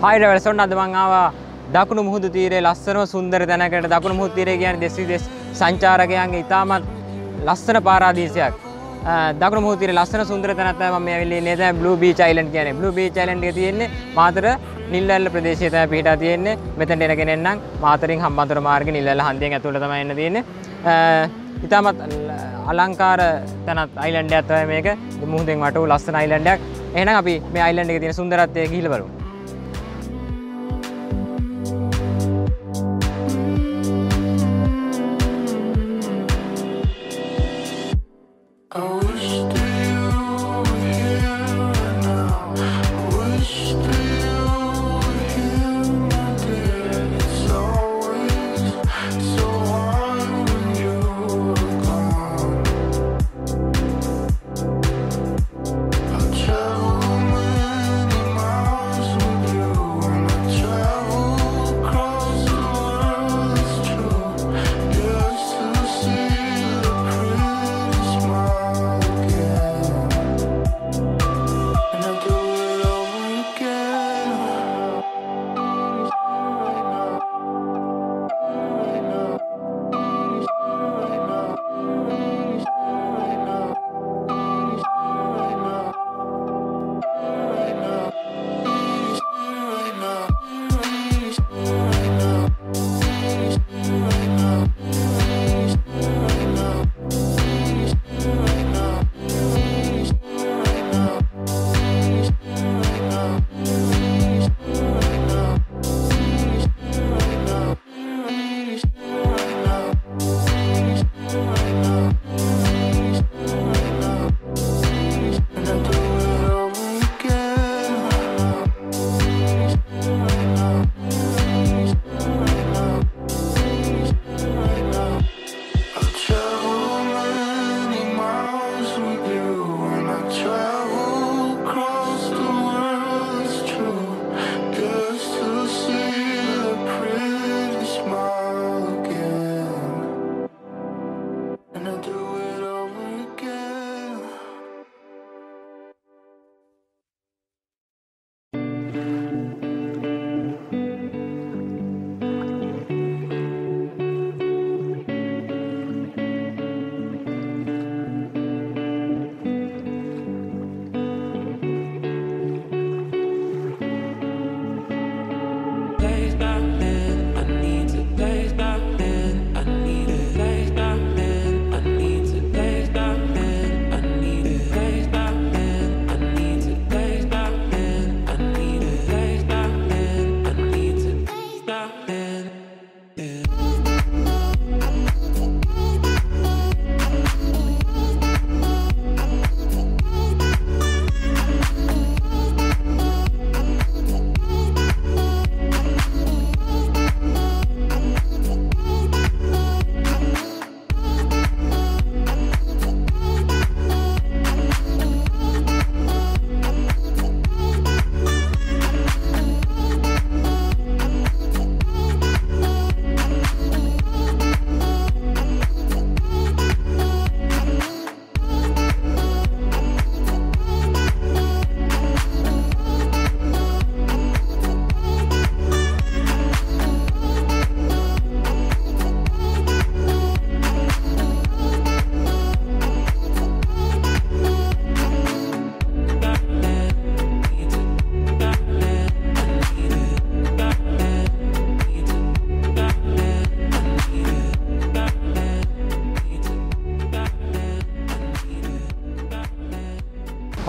Hi Ravels, ඔන්න අද මම ආවා දකුණු මුහුදු තීරයේ ලස්සනම සුන්දර තැනකට. දකුණු මුහුදු තීරය කියන්නේ දෙස් විදෙස් සංචාරකයන්ගේ ඉතාමත් ලස්සන පාරාදීසයක්. දකුණු මුහුදු තීරයේ ලස්සන සුන්දර තැනක් තමයි මම මේ ඇවිල්ලා ඉන්නේ. දැන් Blue Beach Island කියන්නේ. Blue Beach Island එක තියෙන්නේ මාතර නිල්වැල්ල ප්‍රදේශයේ තමයි පිහිටා තියෙන්නේ. මෙතනට එන කෙනෙක් නම් මාතරින් හම්බන්තොට මාර්ගේ නිල්වැල්ල හන්දියෙන් ඇතුළට තමයි එන්න තියෙන්නේ. ඉතාමත් අලංකාර තැනක් අයිලන්ඩ් එකක් තමයි මේක. මුහුදෙන් වටවු ලස්සන අයිලන්ඩ් එකක්. එහෙනම් අපි මේ අයිලන්ඩ් එකේ තියෙන සුන්දරත්වය ගිහිල්ලා බලමු.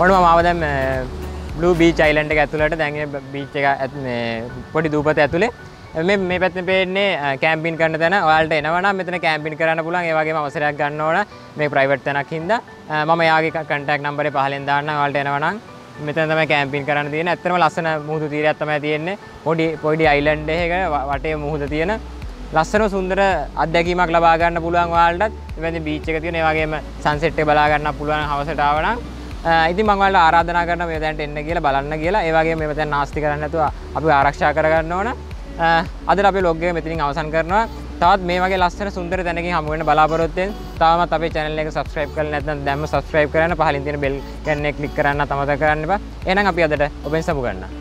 ඔන්න මම ආව දැන් Blue Beach Island එක ඇතුළට. දැන් මේ බීච් එක මේ පොඩි දූපත ඇතුලේ මේ පැත්තේ පේන්නේ කැම්පින් කරන තැන. ඔයාලට එනවා නම් මෙතන කැම්පින් කරන්න පුළුවන්. ඒ වගේම අවසරයක් ගන්න ඕන. මේ ප්‍රයිවට් තැනක් හින්දා මම එයාගේ කන්ටැක්ට් නම්බරේ පහලෙන් දාන්නම්. ඔයාලට එනවා නම් මෙතන තමයි කැම්පින් කරන්න තියෙන්නේ. ඇත්තටම ලස්සන මුහුදු තීරයක් තමයි තියෙන්නේ. පොඩි අයිලන්ඩ් එකක වටේ මුහුද තියෙන ලස්සන සුන්දර අත්දැකීමක් ලබා ගන්න පුළුවන් ඔයාලටත්. එවැනි බීච් එක තියෙන. ඒ වගේම සන්සෙට් එක බලා ගන්න පුළුවන් හවසට ආව නම්. ඉතින් මම ඔයාලට ආරාධනා කරනවා මේ දැනට එන්න කියලා බලන්න කියලා. ඒ වගේම මේ දැන් නාස්ති කරන්නේ නැතුව අපි ආරක්ෂා කරගන්න ඕන. අද අපි vlog එක මෙතනින් අවසන් කරනවා. තවත් මේ වගේ ලස්සන සුන්දර තැනකින් හමු වෙන්න බලාපොරොත්තු වෙන. තාමත් අපේ channel එක subscribe කරලා නැත්නම් දැන්ම subscribe කරන්න. පහලින් තියෙන bell එකන එක click කරන්න අමතක කරන්න එපා. එහෙනම් අපි අදට ඔබෙන් සමු ගන්නවා.